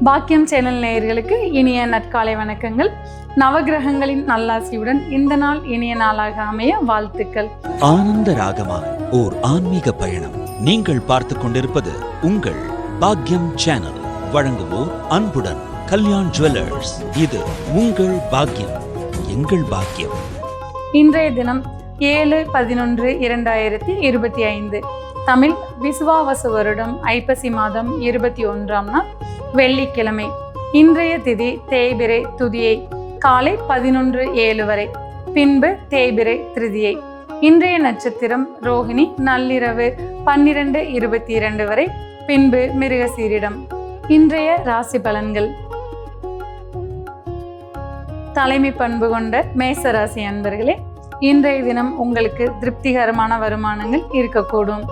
பாக்கியம் சேனல் நேயர்களுக்கு இனிய நற்காலை வணக்கங்கள். நவகிரகங்களின் நல்லாசியுடன் இந்த நாள் இனிய நாளாக அமைய வாழ்த்துக்கள். ஆனந்த ராகமாய் ஓர் ஆன்மீக பயணம். நீங்கள் பார்த்து கொண்டிருப்பது உங்கள் பாக்கியம் சேனல். வழங்குவோர் அன்புடன் கல்யாண் ஜுவல்லர்ஸ். இது உங்கள் பாக்கியம், எங்கள் பாக்கியம். இன்றைய தினம் 7/11/2025 தமிழ் விசுவாவசு வருடம் ஐப்பசி மாதம் 21ஆம் நாள் வெள்ளிக்கிழமை. இன்றைய திதி தேய்பிறை துதியை காலை 11:07 வரை, பின்பு தேய்பிறை திருதியை. இன்றைய நட்சத்திரம் ரோகிணி நள்ளிரவு 12:22 வரை, பின்பு மிருகசீரிடம். இன்றைய ராசி பலன்கள். தலைமை பண்பு கொண்ட மேசராசி அன்பர்களே, இன்றைய தினம் உங்களுக்கு திருப்திகரமான வருமானங்கள் இருக்கக்கூடும்.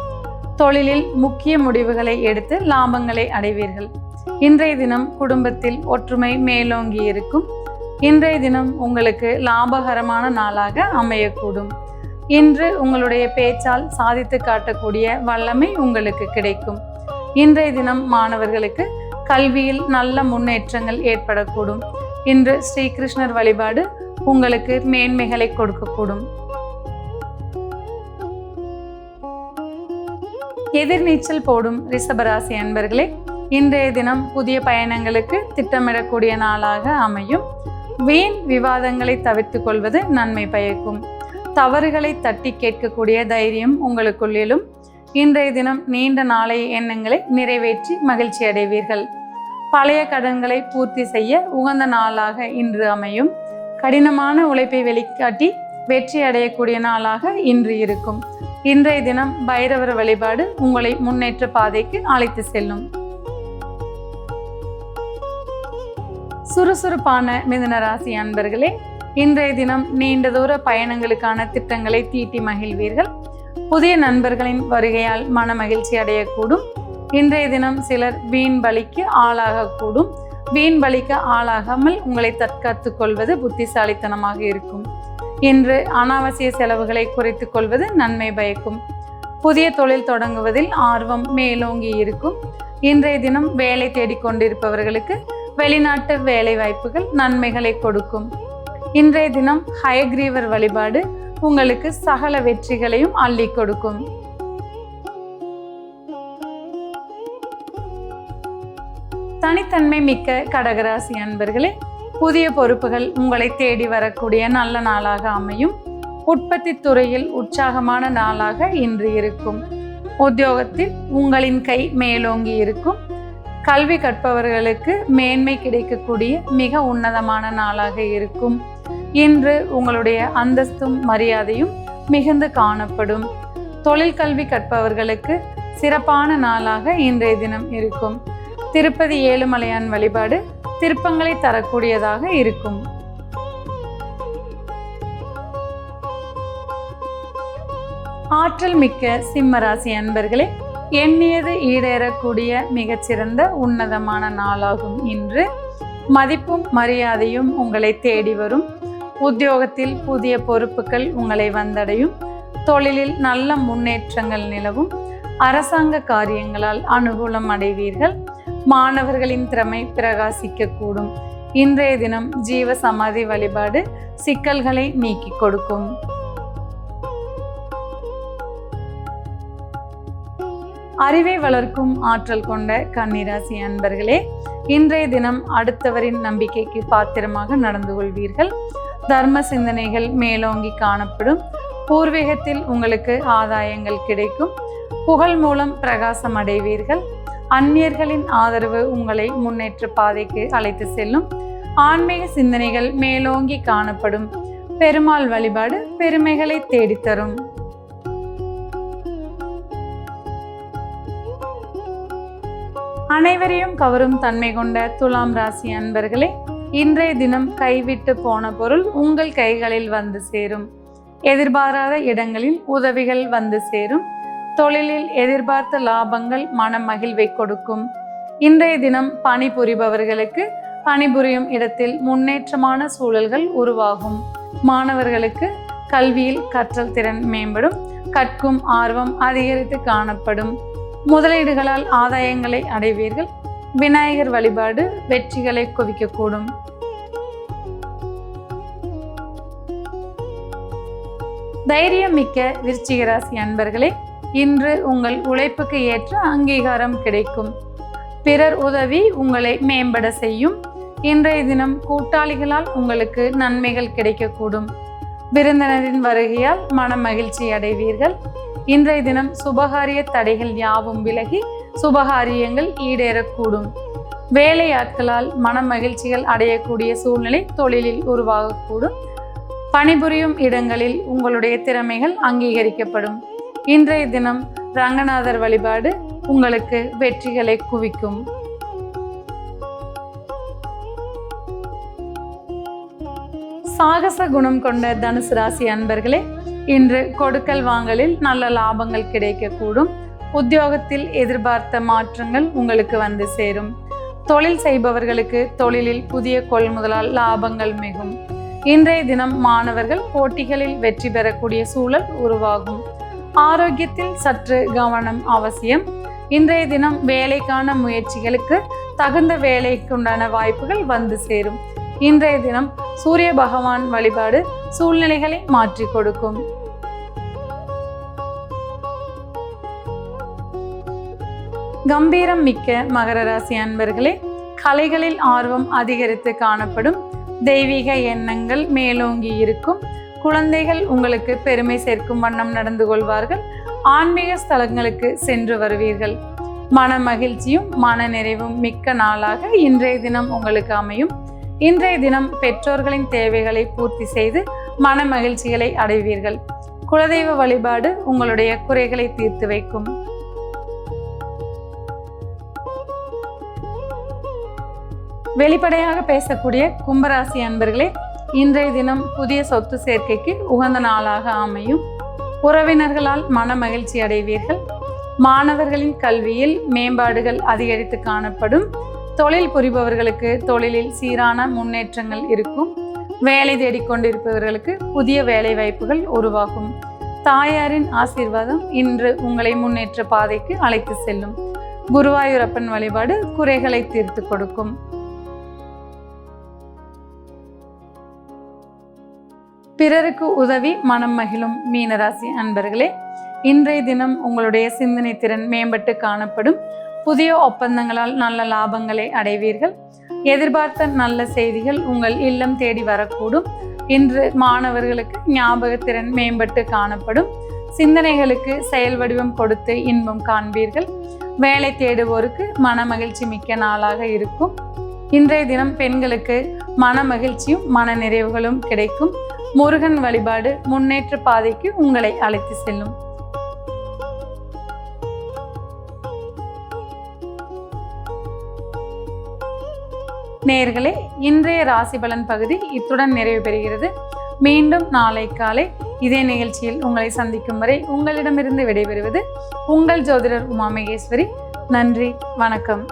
தொழிலில் முக்கிய முடிவுகளை எடுத்து லாபங்களை அடைவீர்கள். இன்றைய தினம் குடும்பத்தில் ஒற்றுமை மேலோங்கி இருக்கும். இன்றைய தினம் உங்களுக்கு லாபகரமான நாளாக அமையக்கூடும். இன்று உங்களுடைய பேச்சால் சாதித்து காட்டக்கூடிய வல்லமை உங்களுக்கு கிடைக்கும். இன்றைய தினம் மாணவர்களுக்கு கல்வியில் நல்ல முன்னேற்றங்கள் ஏற்படக்கூடும். இன்று ஸ்ரீகிருஷ்ணர் வழிபாடு உங்களுக்கு மேன்மைகளை கொடுக்கக்கூடும். எதிர்நீச்சல் போடும் ரிஷபராசி அன்பர்களே, இன்றைய தினம் புதிய பயணங்களுக்கு திட்டமிடக்கூடிய நாளாக அமையும். வீண் விவாதங்களை தவிர்த்து கொள்வது நன்மை பயக்கும். தவறுகளை தட்டி கேட்கக்கூடிய தைரியம் உங்களுக்குள் எழும். இன்றைய தினம் நீண்ட நாளைய எண்ணங்களை நிறைவேற்றி மகிழ்ச்சி அடைவீர்கள். பழைய கடன்களை பூர்த்தி செய்ய உகந்த நாளாக இன்று அமையும். கடினமான உழைப்பை வெளிக்காட்டி வெற்றி அடையக்கூடிய நாளாக இன்று இருக்கும். இன்றைய தினம் பைரவர் வழிபாடு உங்களை முன்னேற்ற பாதைக்கு அழைத்து செல்லும். சுறுசுறுப்பான மிதுன ராசி அன்பர்களே, இன்றைய தினம் நீண்ட தூர பயணங்களுக்கான திட்டங்களை தீட்டி மகிழ்வீர்கள். புதிய நண்பர்களின் வருகையால் மன மகிழ்ச்சி அடையக்கூடும். இன்றைய தினம் சிலர் வீண் பலிக்கு ஆளாகக்கூடும். வீண் பலிக்கு ஆளாகாமல் உங்களை தற்காத்து கொள்வது புத்திசாலித்தனமாக இருக்கும். இன்று அனாவசிய செலவுகளை குறைத்துக் கொள்வது நன்மை பயக்கும். புதிய தொழில் தொடங்குவதில் ஆர்வம் மேலோங்கி இருக்கும். இன்றைய தினம் வேலை தேடிக்கொண்டிருப்பவர்களுக்கு வெளிநாட்டு வேலை வாய்ப்புகள் நன்மைகளை கொடுக்கும். இன்றைய தினம் ஹயக்ரீவர் வழிபாடு உங்களுக்கு சகல வெற்றிகளையும் அள்ளி கொடுக்கும். தனித்தன்மை மிக்க கடகராசி அன்பர்களே, புதிய பொறுப்புகள் உங்களை தேடி வரக்கூடிய நல்ல நாளாக அமையும். உற்பத்தி துறையில் உற்சாகமான நாளாக இன்று இருக்கும். உத்தியோகத்தில் உங்களின் கை மேலோங்கி இருக்கும். கல்வி கற்பவர்களுக்கு மேன்மை கிடைக்கக்கூடிய மிக உன்னதமான நாளாக இருக்கும். இன்று உங்களுடைய அந்தஸ்தும் மரியாதையும் மிகுந்து காணப்படும். தொழில் கல்வி கற்பவர்களுக்கு சிறப்பான நாளாக இன்றைய தினம் இருக்கும். திருப்பதி ஏழுமலையான் வழிபாடு திருப்பங்களை தரக்கூடியதாக இருக்கும். ஆற்றல் மிக்க சிம்மராசி அன்பர்களே, எண்ணியது ஈடேறக்கூடிய மிகச்சிறந்த உன்னதமான நாளாகும் இன்று. மதிப்பும் மரியாதையும் உங்களை தேடி வரும். உத்தியோகத்தில் புதிய பொறுப்புகள் உங்களை வந்தடையும். தொழிலில் நல்ல முன்னேற்றங்கள் நிலவும். அரசாங்க காரியங்களால் அனுகூலம் அடைவீர்கள். மாணவர்களின் திறமை பிரகாசிக்க கூடும். இன்றைய தினம் ஜீவ சமாதி வழிபாடு சிக்கல்களை நீக்கி கொடுக்கும். அறிவை வளர்க்கும் ஆற்றல் கொண்ட கன்னிராசி அன்பர்களே, இன்றைய தினம் அடுத்தவரின் நம்பிக்கைக்கு பாத்திரமாக நடந்து கொள்வீர்கள். தர்ம சிந்தனைகள் மேலோங்கி காணப்படும். பூர்வீகத்தில் உங்களுக்கு ஆதாயங்கள் கிடைக்கும். புகழ் மூலம் பிரகாசம் அடைவீர்கள். அந்நியர்களின் ஆதரவு உங்களை முன்னேற்ற பாதைக்கு அழைத்து செல்லும். ஆன்மீக சிந்தனைகள் மேலோங்கி காணப்படும். பெருமாள் வழிபாடு பெருமைகளை தேடித்தரும். அனைவரையும் கவரும் தன்மை கொண்ட துலாம் ராசி அன்பர்களே, இன்றைய தினம் கைவிட்டு போன பொருள் உங்கள் கைகளில் வந்து சேரும். எதிர்பாராத இடங்களில் உதவிகள் வந்து சேரும். தொழிலில் எதிர்பார்த்த லாபங்கள் மன மகிழ்வை கொடுக்கும். இன்றைய தினம் பணிபுரிபவர்களுக்கு பணிபுரியும் இடத்தில் முன்னேற்றமான சூழல்கள் உருவாகும். மாணவர்களுக்கு கல்வியில் கற்றல் திறன் மேம்படும். கற்கும் ஆர்வம் அதிகரித்து காணப்படும். முதலீடுகளால் ஆதாயங்களை அடைவீர்கள். விநாயகர் வழிபாடு வெற்றிகளை குவிக்கக்கூடும். தைரியம் மிக்க விருச்சிக ராசி அன்பர்களே, இன்று உங்கள் உழைப்புக்கு ஏற்ற அங்கீகாரம் கிடைக்கும். பிறர் உதவி உங்களை மேம்பட செய்யும். இன்றைய தினம் கூட்டாளிகளால் உங்களுக்கு நன்மைகள் கிடைக்கக்கூடும். விருந்தினரின் வருகையால் மன மகிழ்ச்சி அடைவீர்கள். இன்றைய தினம் சுபகாரிய தடைகள் யாவும் விலகி சுபகாரியங்கள் ஈடேறக்கூடும். வேலையாட்களால் மன மகிழ்ச்சிகள் அடையக்கூடிய சூழ்நிலை தொழிலில் உருவாகக்கூடும். பணிபுரியும் இடங்களில் உங்களுடைய திறமைகள் அங்கீகரிக்கப்படும். இன்றைய தினம் ரங்கநாதர் வழிபாடு உங்களுக்கு வெற்றிகளை குவிக்கும். சாகச குணம் கொண்ட தனுசு ராசி அன்பர்களே, இன்று கொடுக்கல் வாங்கலில் நல்ல லாபங்கள் கிடைக்கக்கூடும். உத்தியோகத்தில் எதிர்பார்த்த மாற்றங்கள் உங்களுக்கு வந்து சேரும். தொழில் செய்பவர்களுக்கு தொழிலில் புதிய கொள்முதலால் லாபங்கள் மிகும். இன்றைய தினம் மாணவர்கள் போட்டிகளில் வெற்றி பெறக்கூடிய சூழல் உருவாகும். ஆரோக்கியத்தில் சற்று கவனம் அவசியம். இன்றைய தினம் வேலைக்கான முயற்சிகளுக்கு தகுந்த வேலைக்குண்டான வாய்ப்புகள் வந்து சேரும். இன்றைய தினம் சூரிய பகவான் வழிபாடு சூழ்நிலைகளை மாற்றி கொடுக்கும். கம்பீரம் மிக்க மகர ராசி அன்பர்களே, கலைகளில் ஆர்வம் அதிகரித்து காணப்படும். தெய்வீக எண்ணங்கள் மேலோங்கி இருக்கும். குழந்தைகள் உங்களுக்கு பெருமை சேர்க்கும் வண்ணம் நடந்து கொள்வார்கள். ஆன்மீக ஸ்தலங்களுக்கு சென்று வருவீர்கள். மன மகிழ்ச்சியும் மன நிறைவும் மிக்க நாளாக இன்றைய தினம் உங்களுக்கு அமையும். இன்றைய தினம் பெற்றோர்களின் தேவைகளை பூர்த்தி செய்து மன மகிழ்ச்சிகளை அடைவீர்கள். குலதெய்வ வழிபாடு உங்களுடைய குறைகளை தீர்த்து வைக்கும். வெளிப்படையாக பேசக்கூடிய கும்பராசி அன்பர்களே, இன்றைய தினம் புதிய சொத்து சேர்க்கைக்கு உகந்த நாளாக அமையும். உறவினர்களால் மன மகிழ்ச்சி அடைவீர்கள். மாணவர்களின் கல்வியில் மேம்பாடுகள் அதிகரித்து காணப்படும். தொழில் புரிபவர்களுக்கு தொழிலில் சீரான முன்னேற்றங்கள் இருக்கும். வேலை தேடிக்கொண்டிருப்பவர்களுக்கு புதிய வேலை வாய்ப்புகள் உருவாகும். தாயாரின் ஆசீர்வாதம் இன்று உங்களை முன்னேற்ற பாதைக்கு அழைத்து செல்லும். குருவாயூரப்பன் வழிபாடு குறைகளை தீர்த்து கொடுக்கும். பிறருக்கு உதவி மனம் மகிழும் மீனராசி அன்பர்களே, இன்றைய தினம் உங்களுடைய சிந்தனை திறன் மேம்பட்டு காணப்படும். புதிய ஒப்பந்தங்களால் நல்ல லாபங்களை அடைவீர்கள். எதிர்பார்த்த நல்ல செய்திகள் உங்கள் இல்லம் தேடி வரக்கூடும். இன்று மாணவர்களுக்கு ஞாபகத்திறன் மேம்பட்டு காணப்படும். சிந்தனைகளுக்கு செயல் வடிவம் கொடுத்து இன்பம் காண்பீர்கள். வேலை தேடுவோருக்கு மன மகிழ்ச்சி மிக்க நாளாக இருக்கும். இன்றைய தினம் பெண்களுக்கு மன மகிழ்ச்சியும் மன நிறைவுகளும் கிடைக்கும். முருகன் வழிபாடு முன்னேற்ற பாதைக்கு உங்களை அழைத்து செல்லும். நேயர்களே, இன்றைய ராசி பலன் பகுதி இத்துடன் நிறைவு பெறுகிறது. மீண்டும் நாளை காலை இதே நிகழ்ச்சியில் உங்களை சந்திக்கும் வரை உங்களிடமிருந்து விடைபெறுவது உங்கள் ஜோதிடர் உமா மகேஸ்வரி. நன்றி, வணக்கம்.